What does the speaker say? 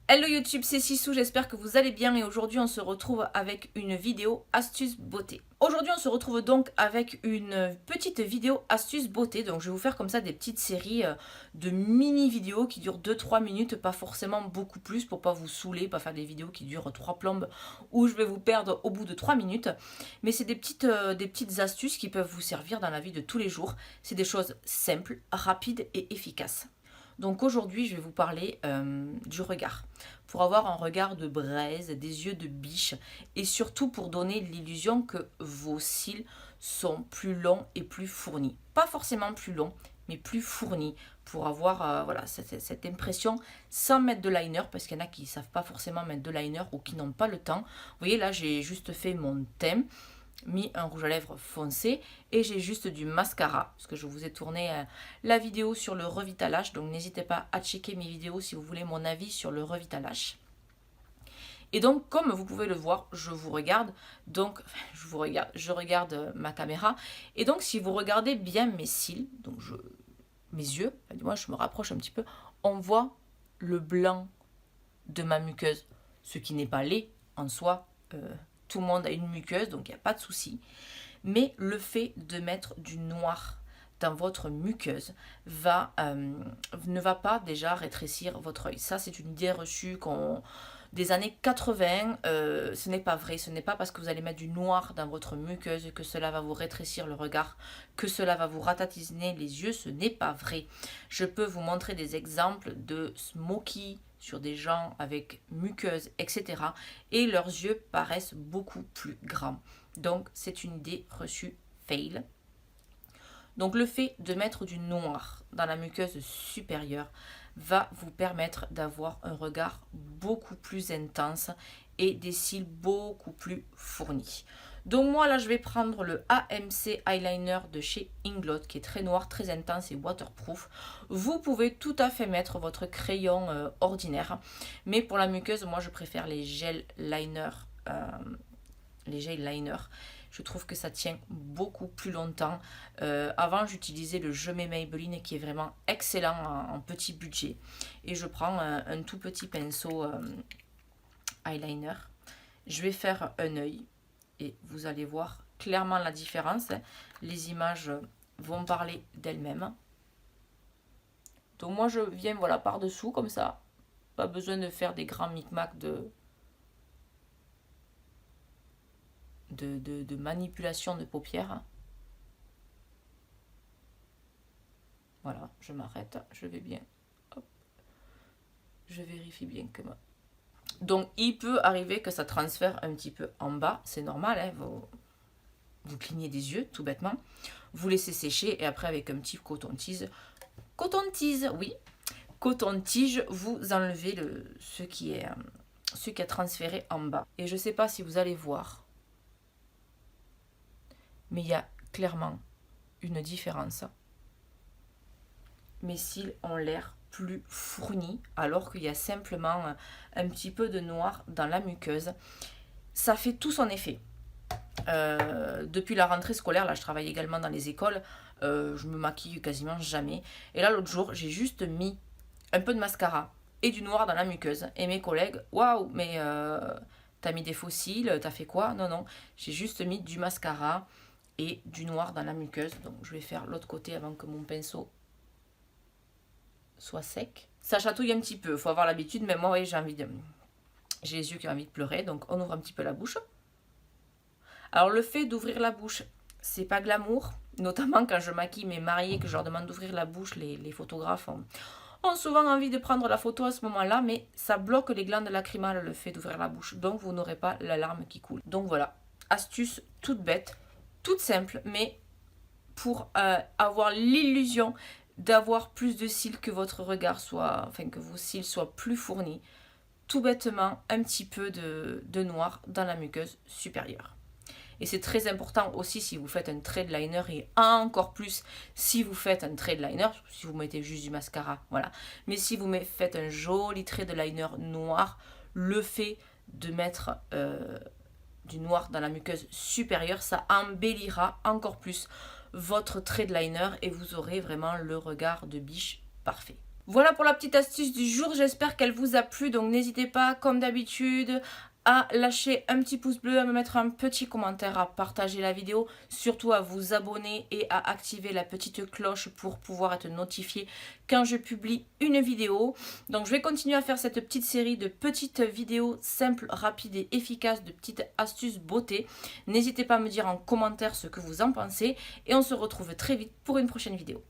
Hello YouTube, c'est Sissou, j'espère que vous allez bien et aujourd'hui on se retrouve avec une vidéo astuce beauté. Aujourd'hui on se retrouve donc avec une petite vidéo astuce beauté, donc je vais vous faire comme ça des petites séries de mini vidéos qui durent 2-3 minutes, pas forcément beaucoup plus pour pas vous saouler, pas faire des vidéos qui durent 3 plombes où je vais vous perdre au bout de 3 minutes. Mais c'est des petites astuces qui peuvent vous servir dans la vie de tous les jours, c'est des choses simples, rapides et efficaces. Donc aujourd'hui, je vais vous parler du regard. Pour avoir un regard de braise, des yeux de biche et surtout pour donner l'illusion que vos cils sont plus longs et plus fournis. Pas forcément plus longs, mais plus fournis pour avoir voilà, cette impression sans mettre de liner parce qu'il y en a qui ne savent pas forcément mettre de liner ou qui n'ont pas le temps. Vous voyez là, j'ai juste fait mon thème, mis un rouge à lèvres foncé et j'ai juste du mascara parce que je vous ai tourné la vidéo sur le revitalage, donc n'hésitez pas à checker mes vidéos si vous voulez mon avis sur le revitalage. Et donc comme vous pouvez le voir, je vous regarde, donc je regarde ma caméra et donc si vous regardez bien mes cils, donc mes yeux, moi je me rapproche un petit peu, on voit le blanc de ma muqueuse, ce qui n'est pas laid en soi. Tout le monde a une muqueuse, donc il n'y a pas de souci. Mais le fait de mettre du noir dans votre muqueuse ne va pas déjà rétrécir votre œil. Ça, c'est une idée reçue des années 80. Ce n'est pas vrai. Ce n'est pas parce que vous allez mettre du noir dans votre muqueuse que cela va vous rétrécir le regard, que cela va vous ratatiner les yeux. Ce n'est pas vrai. Je peux vous montrer des exemples de smoky sur des gens avec muqueuse, etc. Et leurs yeux paraissent beaucoup plus grands. Donc, c'est une idée reçue fail. Donc, le fait de mettre du noir dans la muqueuse supérieure va vous permettre d'avoir un regard beaucoup plus intense et des cils beaucoup plus fournis. Donc moi là je vais prendre le AMC Eyeliner de chez Inglot qui est très noir, très intense et waterproof. Vous pouvez tout à fait mettre votre crayon ordinaire, mais pour la muqueuse moi je préfère les gel liner. Je trouve que ça tient beaucoup plus longtemps. Avant, j'utilisais le Je mets Maybelline qui est vraiment excellent en petit budget. Et je prends un tout petit pinceau eyeliner. Je vais faire un œil et vous allez voir clairement la différence. Les images vont parler d'elles-mêmes. Donc moi, je viens voilà, par-dessous comme ça. Pas besoin de faire des grands micmacs de manipulation de paupières. Voilà, je m'arrête, je vais bien. Hop. Je vérifie bien que moi. Donc, il peut arriver que ça transfère un petit peu en bas, c'est normal, hein, vous clignez des yeux, tout bêtement. Vous laissez sécher et après, avec un petit coton-tige, oui, coton-tige, vous enlevez ce qui a transféré en bas. Et je ne sais pas si vous allez voir, mais il y a clairement une différence. Mes cils ont l'air plus fournis alors qu'il y a simplement un petit peu de noir dans la muqueuse. Ça fait tout son effet. Depuis la rentrée scolaire, là je travaille également dans les écoles, je me maquille quasiment jamais. Et là l'autre jour, j'ai juste mis un peu de mascara et du noir dans la muqueuse. Et mes collègues, waouh, mais t'as mis des faux cils, t'as fait quoi? Non, non, j'ai juste mis du mascara et du noir dans la muqueuse. Donc je vais faire l'autre côté avant que mon pinceau soit sec. Ça chatouille un petit peu, il faut avoir l'habitude, mais moi, oui, j'ai les yeux qui ont envie de pleurer, donc on ouvre un petit peu la bouche. Alors le fait d'ouvrir la bouche, c'est pas glamour, notamment quand je maquille mes mariés, que je leur demande d'ouvrir la bouche, les photographes ont souvent envie de prendre la photo à ce moment-là, mais ça bloque les glandes lacrymales, le fait d'ouvrir la bouche, donc vous n'aurez pas la larme qui coule. Donc voilà, astuce toute bête, toute simple, mais pour avoir l'illusion d'avoir plus de cils, que votre regard soit, enfin que vos cils soient plus fournis. Tout bêtement, un petit peu de noir dans la muqueuse supérieure. Et c'est très important aussi si vous faites un trade liner et encore plus si vous faites un trade liner, si vous mettez juste du mascara, voilà. Mais si vous faites un joli trade liner noir, le fait de mettre du noir dans la muqueuse supérieure, ça embellira encore plus votre trait de liner et vous aurez vraiment le regard de biche parfait. Voilà pour la petite astuce du jour, j'espère qu'elle vous a plu, donc n'hésitez pas comme d'habitude à lâcher un petit pouce bleu, à me mettre un petit commentaire, à partager la vidéo, surtout à vous abonner et à activer la petite cloche pour pouvoir être notifié quand je publie une vidéo. Donc je vais continuer à faire cette petite série de petites vidéos simples, rapides et efficaces, de petites astuces beauté. N'hésitez pas à me dire en commentaire ce que vous en pensez et on se retrouve très vite pour une prochaine vidéo.